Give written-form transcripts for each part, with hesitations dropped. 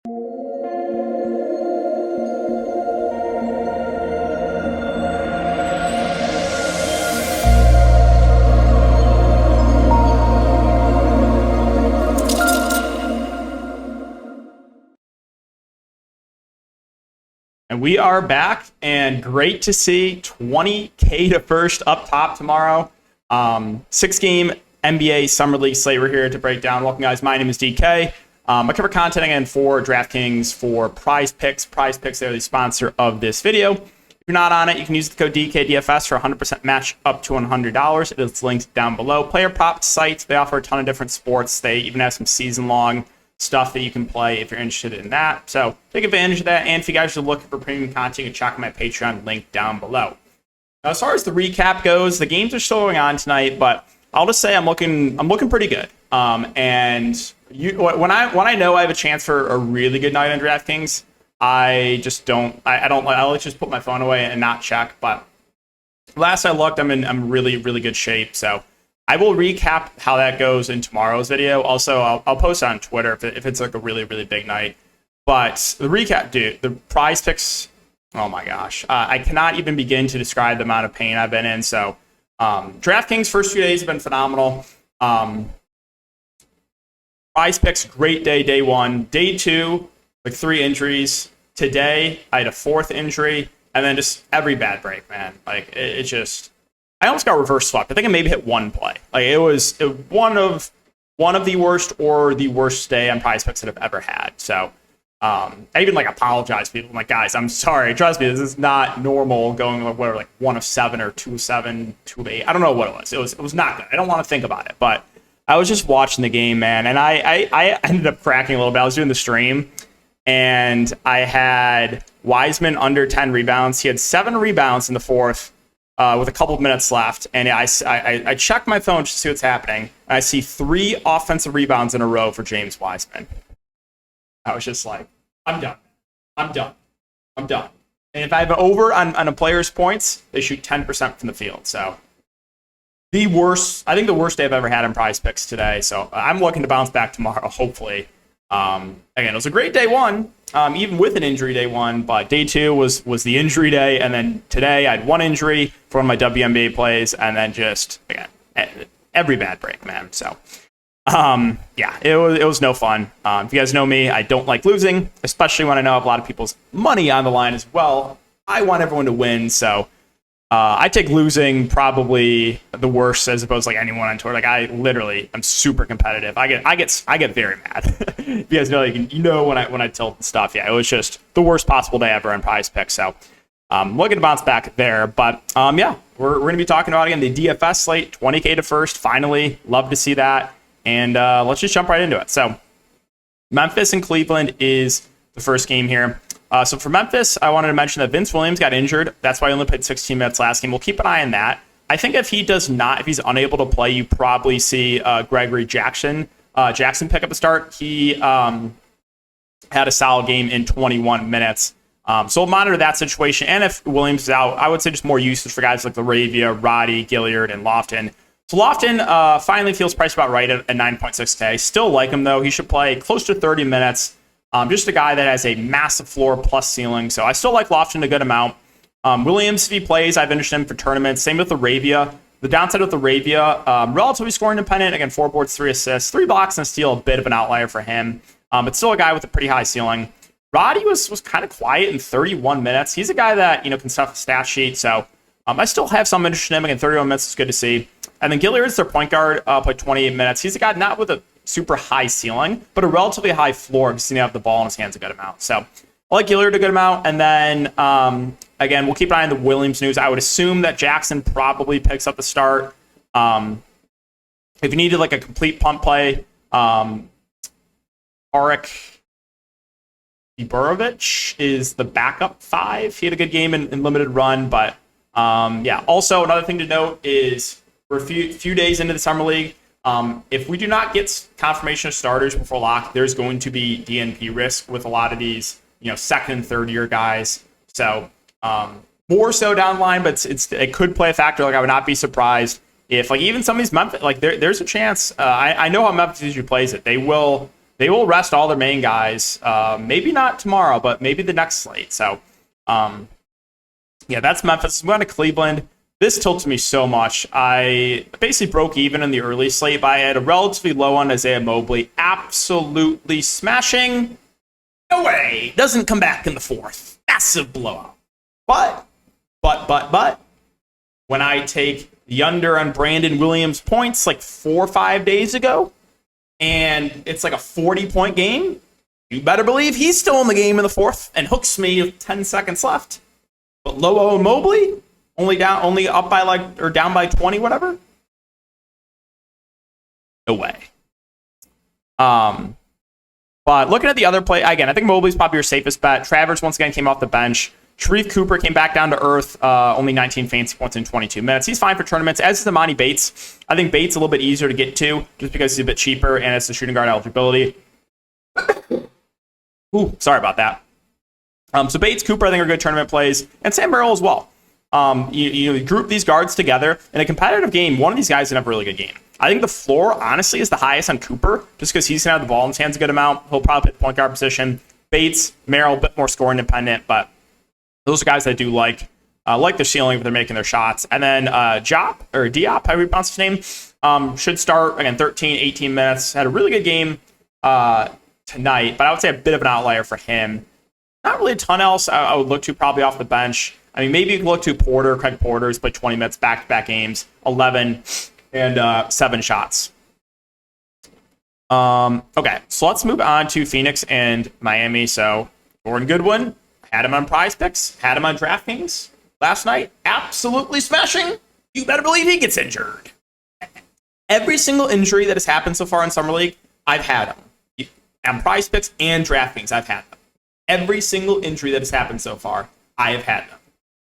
And we are back, and great to see 20K to first up top tomorrow. 6-game NBA Summer League slate we're here to break down. Welcome, guys. My name is DK. I cover content again for Draftkings for Prize Picks. Prize Picks, they're the sponsor of this video. If you're not on it, you can use the code DKDFS for 100% match up to $100. It is linked down below. Player prop sites, they offer a ton of different sports. They even have some season-long stuff that you can play if you're interested in that. So take advantage of that. And if you guys are looking for premium content, you can check out my Patreon link down below. Now, as far as the recap goes, the games are still going on tonight, but I'll just say I'm looking pretty good. When I know I have a chance for a really good night on DraftKings, I like just put my phone away and not check. But last I looked, I'm really, really good shape. So I will recap how that goes in tomorrow's video. Also, I'll post it on Twitter if it's like a really, really big night. But the recap, dude, the Prize Picks, oh my gosh. I cannot even begin to describe the amount of pain I've been in. So DraftKings first few days have been phenomenal. Prize Picks, great day one. Day two, like 3 injuries. Today, I had a 4th injury. And then just every bad break, man. Like, it just... I almost got reverse swept. I think I maybe hit one play. Like it was one of the worst or the worst day on Prize Picks that I've ever had. So I even apologize to people. I'm like, guys, I'm sorry. Trust me, this is not normal going like 1 of 7 or 2 of 7, 2 of 8. I don't know what it was. It was not good. I don't want to think about it. But I was just watching the game, man, and I ended up cracking a little bit. I was doing the stream, and I had Wiseman under 10 rebounds. He had 7 rebounds in the 4th. With a couple of minutes left, and I checked my phone just to see what's happening, and I see 3 offensive rebounds in a row for James Wiseman. I was just like, I'm done. And if I have an over on a player's points, they shoot 10% from the field. So the worst day I've ever had in Prize Picks today. So I'm looking to bounce back tomorrow, hopefully. Again, it was a great day one, even with an injury day one, but day 2 was the injury day, and then today I had 1 injury for one of my WNBA plays, and then just, again, every bad break, man. So, yeah, it was no fun. If you guys know me, I don't like losing, especially when I know I have a lot of people's money on the line as well. I want everyone to win, so I take losing probably the worst as opposed to anyone on tour. I'm super competitive. I get very mad. If you guys know, when I tilt and stuff. Yeah, it was just the worst possible day ever on Prize Picks. So looking to bounce back there. But yeah, we're going to be talking about again the DFS slate, 20K to first. Finally, love to see that. And let's just jump right into it. So Memphis and Cleveland is the first game here. So for Memphis, I wanted to mention that Vince Williams got injured. That's why he only played 16 minutes last game. We'll keep an eye on that. I think if he's unable to play, you probably see Gregory Jackson pick up the start. He had a solid game in 21 minutes. So we'll monitor that situation. And if Williams is out, I would say just more usage for guys like LaRavia, Roddy, Gilliard, and Lofton. So Lofton finally feels priced about right at 9.6K. Still like him, though. He should play close to 30 minutes. Just a guy that has a massive floor plus ceiling. So I still like Lofton a good amount. Williams, if he plays, I've interested him for tournaments. Same with LaRavia. The downside with LaRavia, relatively score independent. Again, 4 boards, 3 assists, 3 blocks and a steal, a bit of an outlier for him. But still a guy with a pretty high ceiling. Roddy was kind of quiet in 31 minutes. He's a guy that can stuff a stat sheet. So I still have some interest in him. Again, 31 minutes is good to see. And then Gilliard's their point guard, played 28 minutes. He's a guy not with a super high ceiling, but a relatively high floor because he have the ball in his hands a good amount. So I like Gilliard a good amount. And then, again, we'll keep an eye on the Williams news. I would assume that Jackson probably picks up the start. If you needed a complete punt play, Arik Iburovic is the backup 5. He had a good game in limited run, but yeah. Also, another thing to note is we're a few days into the Summer League. If we do not get confirmation of starters before lock, there's going to be DNP risk with a lot of these, second and third year guys. So more so down the line, but it could play a factor. I would not be surprised if even some of these Memphis, there's a chance. I know how Memphis usually plays it. They will they will rest all their main guys. Maybe not tomorrow, but maybe the next slate. So, yeah, that's Memphis. I'm going to Cleveland. This tilts me so much. I basically broke even in the early slate, but I had a relatively low on Isaiah Mobley. Absolutely smashing. No way. Doesn't come back in the fourth. Massive blowout. But, when I take the under on Brandon Williams points like 4 or 5 days ago, and it's like a 40-point game, you better believe he's still in the game in the fourth and hooks me with 10 seconds left. But Low and Mobley, only up by or down by 20, whatever. No way. But looking at the other play, again, I think Mobley's probably your safest bet. Travers once again came off the bench. Sharif Cooper came back down to earth, only 19 fantasy points in 22 minutes. He's fine for tournaments, as is Amani Bates. I think Bates a little bit easier to get to just because he's a bit cheaper and it's the shooting guard eligibility. Ooh, sorry about that. So Bates, Cooper, I think are good tournament plays, and Sam Merrill as well. You group these guards together in a competitive game. One of these guys can have a really good game. I think the floor, honestly, is the highest on Cooper, just because he's going to have the ball in his hands a good amount. He'll probably hit the point guard position. Bates, Merrill, a bit more scoring dependent, but those are guys I do like their ceiling if they're making their shots. And then Diop, however you pronounce his name, should start, again, 13, 18 minutes. Had a really good game tonight, but I would say a bit of an outlier for him. Not really a ton else I would look to probably off the bench. I mean, maybe you can look to Porter. Craig Porter's played 20 minutes back-to-back games, 11 and 7 shots. Okay, so let's move on to Phoenix and Miami. So Jordan Goodwin, had him on Prize Picks, had him on Draftkings last night. Absolutely smashing. You better believe he gets injured. Every single injury that has happened so far in Summer League, I've had them. On Prize Picks and Draftkings, I've had them. Every single injury that has happened so far, I have had them.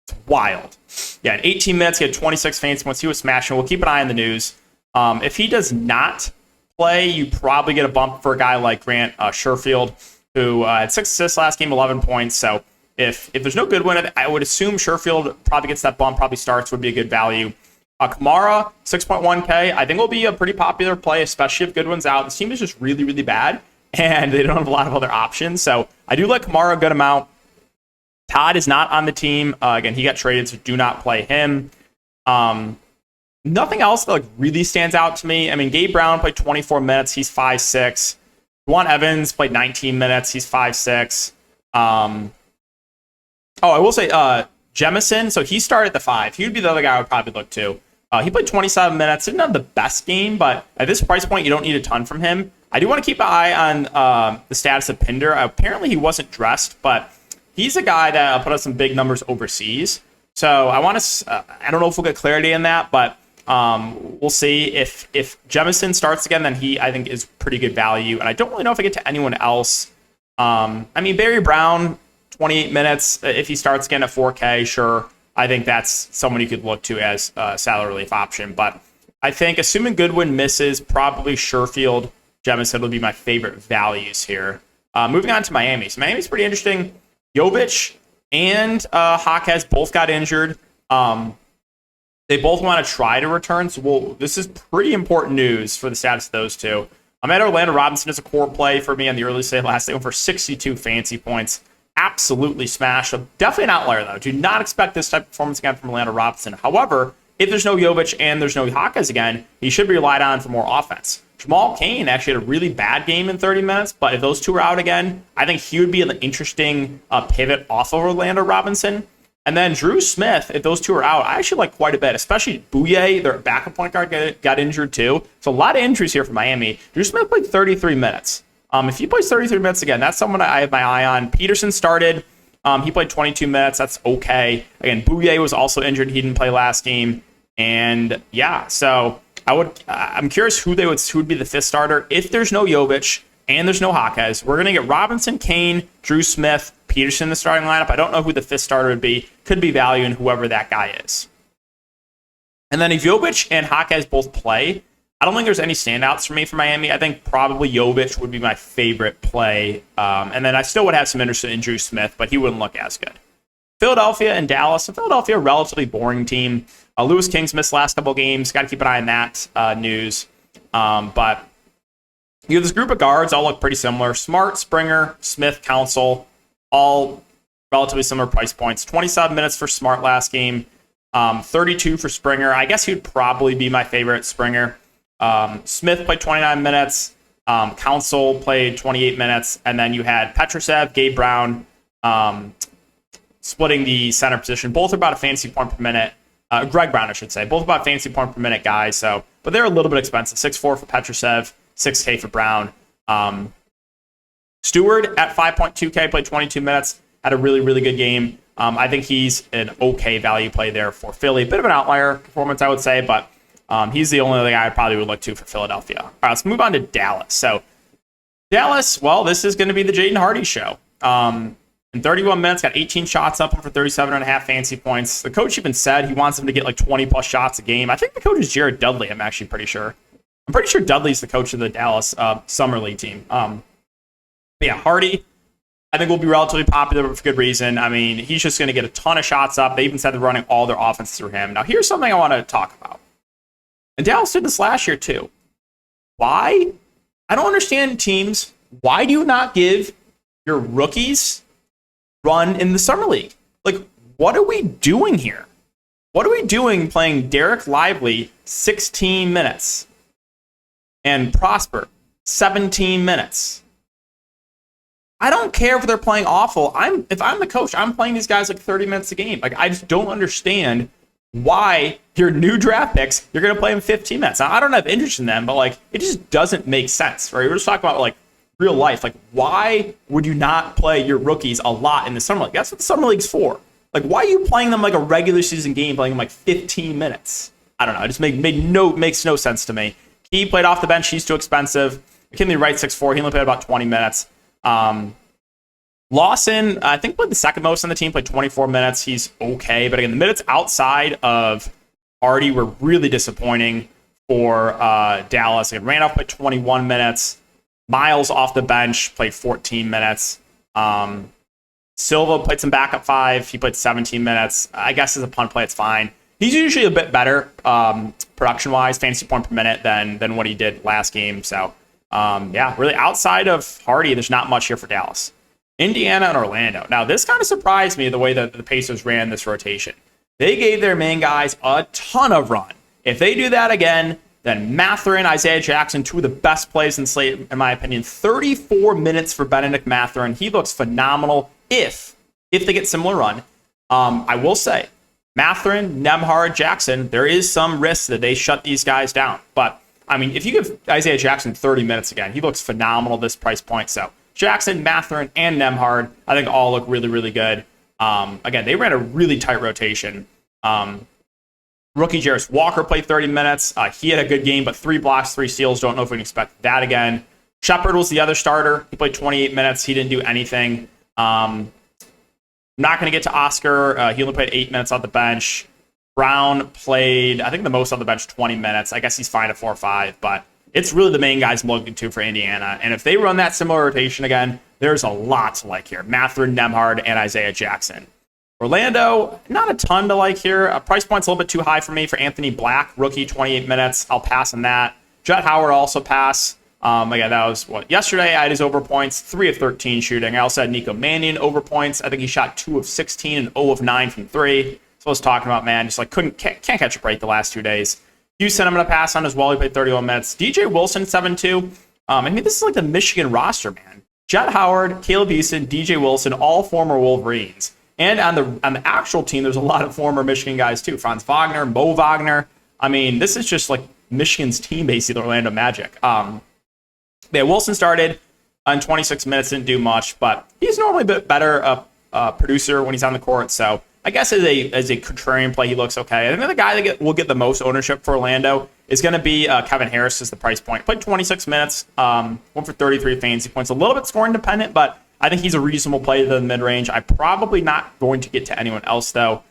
It's wild. Yeah, in 18 minutes, he had 26 fantasy points. He was smashing. We'll keep an eye on the news. If he does not play, you probably get a bump for a guy like Grant Sherfield, who had 6 assists last game, 11 points. So if there's no Goodwin, I would assume Sherfield probably gets that bump, probably starts, would be a good value. Kamara, 6.1K, I think will be a pretty popular play, especially if Goodwin's out. This team is just really, really bad, and they don't have a lot of other options. So I do like Kamara a good amount. Todd is not on the team. Again, he got traded, so do not play him. Nothing else that really stands out to me. I mean, Gabe Brown played 24 minutes. He's 5'6". Juwan Evans played 19 minutes. He's 5'6". I will say Jemison. So he started at the 5. He would be the other guy I would probably look to. He played 27 minutes. Didn't have the best game, but at this price point, you don't need a ton from him. I do want to keep an eye on the status of Pinder. Apparently, he wasn't dressed, but he's a guy that put up some big numbers overseas. So I want to. I don't know if we'll get clarity in that, but we'll see. If Jemison starts again, then he, I think, is pretty good value. And I don't really know if I get to anyone else. I mean, Barry Brown, 28 minutes. If he starts again at 4K, sure. I think that's someone you could look to as a salary relief option. But I think, assuming Goodwin misses, probably Sherfield, Jemison will be my favorite values here. Moving on to Miami. So Miami's pretty interesting. Jovic and Jaquez both got injured. They both want to try to return. So this is pretty important news for the status of those two. I'm at Orlando Robinson as a core play for me on the early slate last night for 62 fantasy points. Absolutely smashed. So definitely an outlier, though. Do not expect this type of performance again from Orlando Robinson. However, if there's no Jovic and there's no Jaquez again, he should be relied on for more offense. Jamal Cain actually had a really bad game in 30 minutes, but if those two are out again, I think he would be an interesting pivot off of Orlando Robinson. And then Drew Smith, if those two are out, I actually like quite a bit, especially Bouye, their backup point guard, got injured too. So a lot of injuries here for Miami. Drew Smith played 33 minutes. If he plays 33 minutes again, that's someone I have my eye on. Peterson started. He played 22 minutes. That's okay. Again, Bouye was also injured. He didn't play last game. And yeah, so I'm curious who would be the fifth starter. If there's no Jovic and there's no Jaquez, we're going to get Robinson, Kane, Drew Smith, Peterson in the starting lineup. I don't know who the fifth starter would be. Could be value in whoever that guy is. And then if Jovic and Jaquez both play, I don't think there's any standouts for me for Miami. I think probably Jovic would be my favorite play. And then I still would have some interest in Drew Smith, but he wouldn't look as good. Philadelphia and Dallas. So Philadelphia, a relatively boring team. Lewis King's missed last couple games. Got to keep an eye on that news. But You have this group of guards, all look pretty similar. Smart, Springer, Smith, Council, all relatively similar price points. 27 minutes for Smart last game, 32 for Springer. I guess he would probably be my favorite, Springer. Smith played 29 minutes. Council played 28 minutes. And then you had Petrusev, Gabe Brown, splitting the center position. Both are about a fantasy point per minute. Greg Brown, I should say. Both about fantasy point per minute guys. So, but they're a little bit expensive. 6'4 for Petrusev, 6K for Brown. Stewart at 5.2K, played 22 minutes. Had a really, really good game. I think he's an okay value play there for Philly. Bit of an outlier performance, I would say, but he's the only other guy I probably would look to for Philadelphia. All right, let's move on to Dallas. So Dallas, well, this is going to be the Jaden Hardy show. In 31 minutes, got 18 shots up for 37.5 fantasy points. The coach even said he wants him to get like 20-plus shots a game. I think the coach is Jared Dudley, I'm actually pretty sure. I'm pretty sure Dudley's the coach of the Dallas Summer League team. But yeah, Hardy, I think will be relatively popular for good reason. I mean, he's just going to get a ton of shots up. They even said they're running all their offense through him. Now, here's something I want to talk about. And Dallas did this last year, too. Why? I don't understand teams. Why do you not give your rookies run in the Summer League? Like, what are we doing here? What are we doing playing Derek Lively 16 minutes and Prosper 17 minutes? I don't care if they're playing awful. If I'm the coach, I'm playing these guys like 30 minutes a game. Like, I just don't understand why your new draft picks, you're going to play them 15 minutes. Now, I don't have interest in them, but like, it just doesn't make sense, right? We're just talking about like real life. Like, why would you not play your rookies a lot in the Summer League? That's what the Summer League's for. Like, why are you playing them like a regular season game, playing them like 15 minutes? I don't know. It just makes no sense to me. He played off the bench. He's too expensive. McKinley Wright, 6'4". He only played about 20 minutes. Lawson, I think, played the second most on the team, played 24 minutes. He's okay. But again, the minutes outside of Hardy were really disappointing for Dallas. Again, Randolph played 21 minutes. Miles off the bench played 14 minutes. Silva played some backup 5. He played 17 minutes. I guess as a punt play, it's fine. He's usually a bit better production-wise, fantasy point per minute, than what he did last game. So, yeah, really outside of Hardy, there's not much here for Dallas. Indiana and Orlando. Now, this kind of surprised me the way that the Pacers ran this rotation. They gave their main guys a ton of run. If they do that again, then Mathurin, Isaiah Jackson, two of the best plays in slate, in my opinion. 34 minutes for Benedict Mathurin. He looks phenomenal if they get similar run. I will say, Mathurin, Nembhard, Jackson, there is some risk that they shut these guys down. But, I mean, if you give Isaiah Jackson 30 minutes again, he looks phenomenal at this price point. So, Jackson, Mathurin, and Nembhard, I think all look really, really good. Again, they ran a really tight rotation. Rookie Jarris Walker played 30 minutes. He had a good game, but 3 blocks, 3 steals. Don't know if we can expect that again. Shepard was the other starter. He played 28 minutes. He didn't do anything. I'm not going to get to Oscar. He only played 8 minutes on the bench. Brown played, I think, the most on the bench, 20 minutes. I guess he's fine at 4 or 5, but it's really the main guys I'm looking to for Indiana. And if they run that similar rotation again, there's a lot to like here. Mathurin, Nembhard, and Isaiah Jackson. Orlando, not a ton to like here. Price point's a little bit too high for me for Anthony Black, rookie, 28 minutes. I'll pass on that. Jet Howard also pass. Again, that was yesterday I had his over points, 3 of 13 shooting. I also had Nico Mannion over points. I think he shot 2 of 16 and 0 of 9 from 3. So I was talking about, man, just like can't catch a break the last 2 days. Houston, I'm going to pass on as well. He played 31 minutes. DJ Wilson, 7-2. I mean, this is like the Michigan roster, man. Jet Howard, Caleb Houston, DJ Wilson, all former Wolverines. And on the actual team, there's a lot of former Michigan guys, too. Franz Wagner, Mo Wagner. I mean, this is just like Michigan's team, basically, the Orlando Magic. Yeah, Wilson started on 26 minutes, didn't do much, but he's normally a bit better producer when he's on the court. So I guess as a contrarian play, he looks okay. I think the guy that will get the most ownership for Orlando is going to be Kevin Harris as the price point. Played 26 minutes, went for 33 fantasy points. A little bit scoring dependent, but I think he's a reasonable play to the mid-range. I'm probably not going to get to anyone else, though.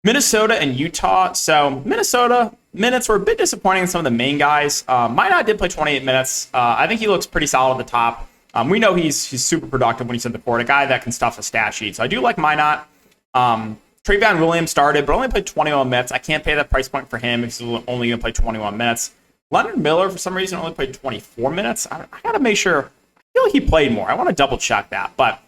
Minnesota and Utah. So Minnesota, minutes were a bit disappointing in some of the main guys. Minot did play 28 minutes. I think he looks pretty solid at the top. We know he's super productive when he's in the court, a guy that can stuff a stat sheet. So I do like Minot. Travion Williams started, but only played 21 minutes. I can't pay that price point for him because he's only going to play 21 minutes. Leonard Miller, for some reason, only played 24 minutes. I got to make sure. I feel like he played more. I want to double check that. But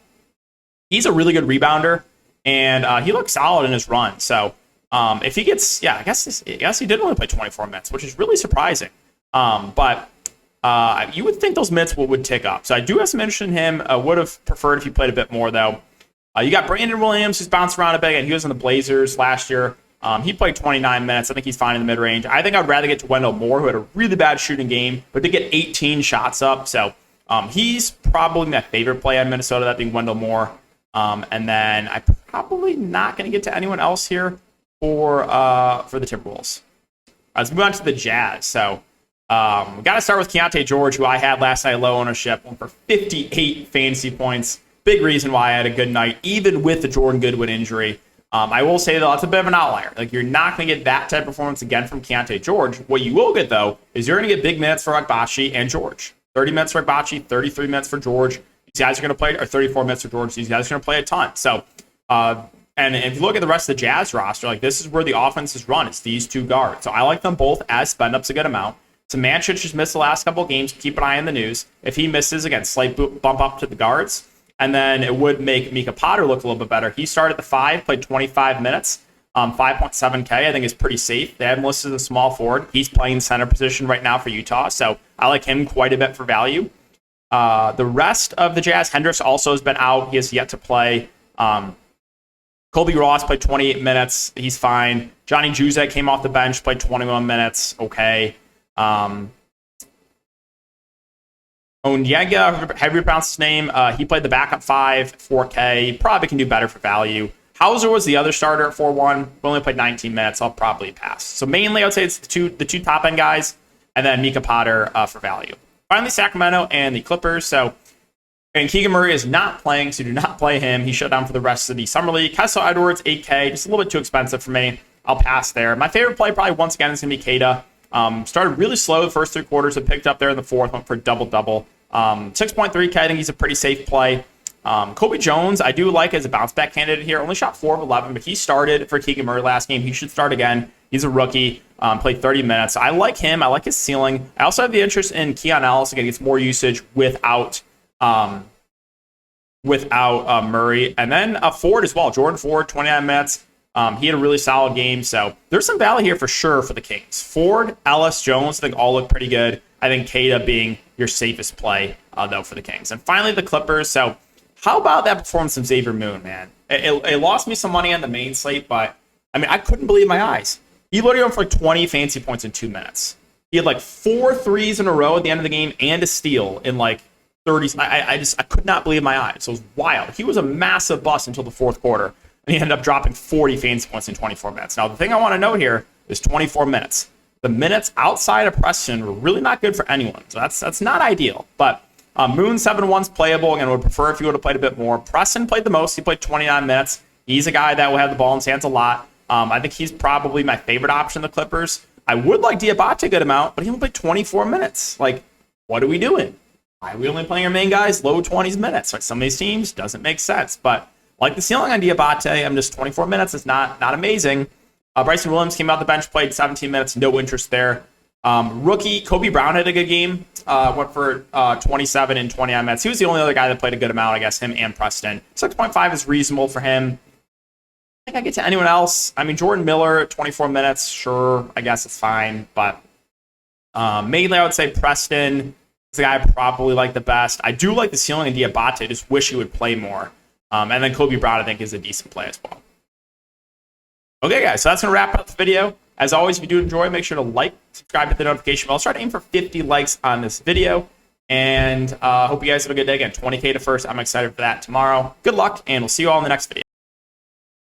he's a really good rebounder, and he looks solid in his run. So if he gets, I guess he did only play 24 minutes, which is really surprising. But you would think those minutes would tick up. So I do have some interest in him. I would have preferred if he played a bit more, though. You got Brandon Williams, who's bounced around a bit, and he was in the Blazers last year. He played 29 minutes. I think he's fine in the mid-range. I think I'd rather get to Wendell Moore, who had a really bad shooting game, but did get 18 shots up. So he's probably my favorite play on Minnesota, that being Wendell Moore. And then I'm probably not going to get to anyone else here for the Timberwolves. Let's move on to the Jazz. So we got to start with Keontae George, who I had last night low ownership, went for 58 fantasy points. Big reason why I had a good night, even with the Jordan Goodwin injury. I will say, though, that's a bit of an outlier. Like, you're not going to get that type of performance again from Keontae George. What you will get, though, is you're going to get big minutes for Agbaji and George. 30 minutes for Agbaji, 33 minutes for George. These guys are going to play, or 34 minutes for George. These guys are going to play a ton. So, and if you look at the rest of the Jazz roster, like, this is where the offense is run. It's these two guards. So I like them both as spend-ups a good amount. Samancic just missed the last couple of games. Keep an eye on the news. If he misses, again, slight bump up to the guards. And then it would make Mika Potter look a little bit better. He started at the 5, played 25 minutes, 5.7K. I think is pretty safe. They have him listed as a small forward. He's playing center position right now for Utah, so I like him quite a bit for value. The rest of the Jazz, Hendricks also has been out. He has yet to play. Colby Ross played 28 minutes. He's fine. Johnny Juzek came off the bench, played 21 minutes. Okay. Onyega, however you pronounce his name, he played the backup 5, 4K. Probably can do better for value. Hauser was the other starter at 4-1. Only played 19 minutes. I'll probably pass. So mainly, I would say it's the two top end guys, and then Mika Potter for value. Finally, Sacramento and the Clippers. So, and Keegan Murray is not playing, so do not play him. He's shut down for the rest of the summer league. Kessler Edwards, 8K, just a little bit too expensive for me. I'll pass there. My favorite play probably once again is going to be Keita. Started really slow the first 3 quarters, but picked up there in the fourth, went for a double-double. 6.3K, I think he's a pretty safe play. Kobe Jones, I do like as a bounce-back candidate here. Only shot 4 of 11, but he started for Keegan Murray last game. He should start again. He's a rookie, played 30 minutes. So I like him. I like his ceiling. I also have the interest in Keon Ellis. Again, he gets more usage without Murray. And then Ford as well. Jordan Ford, 29 minutes. He had a really solid game. So there's some value here for sure for the Kings. Ford, Ellis, Jones, I think all look pretty good. I think Keita being your safest play, though, for the Kings. And finally, the Clippers. So how about that performance of Xavier Moon, man? It lost me some money on the main slate, but, I mean, I couldn't believe my eyes. He literally went for like 20 fancy points in 2 minutes. He had like 4 threes in a row at the end of the game and a steal in like 30. I could not believe my eyes. So it was wild. He was a massive bust until the fourth quarter, and he ended up dropping 40 fancy points in 24 minutes. Now, the thing I want to note here is 24 minutes. The minutes outside of Preston were really not good for anyone. So that's not ideal. But Moon 7-1's playable. Again, I would prefer if he would have played a bit more. Preston played the most. He played 29 minutes. He's a guy that will have the ball in his hands a lot. I think he's probably my favorite option in the Clippers. I would like Diabate a good amount, but he only played 24 minutes. Like, what are we doing? Why are we only playing our main guys low 20s minutes? Like, some of these teams doesn't make sense. But like the ceiling on Diabate, I'm just 24 minutes. It's not amazing. Bryson Williams came out the bench, played 17 minutes, no interest there. Rookie Kobe Brown had a good game, went for 27 and 29 minutes. He was the only other guy that played a good amount, I guess, him and Preston. 6.5 is reasonable for him. I think I get to anyone else. I mean, Jordan Miller, 24 minutes, sure, I guess it's fine. But mainly I would say Preston is the guy I probably like the best. I do like the ceiling in Diabate, just wish he would play more. And then Kobe Brown, I think, is a decent play as well. Okay, guys, so that's going to wrap up the video. As always, if you do enjoy, make sure to like, subscribe, hit the notification bell. I'll try to aim for 50 likes on this video. And hope you guys have a good day. Again, 20K to first. I'm excited for that tomorrow. Good luck, and we'll see you all in the next video.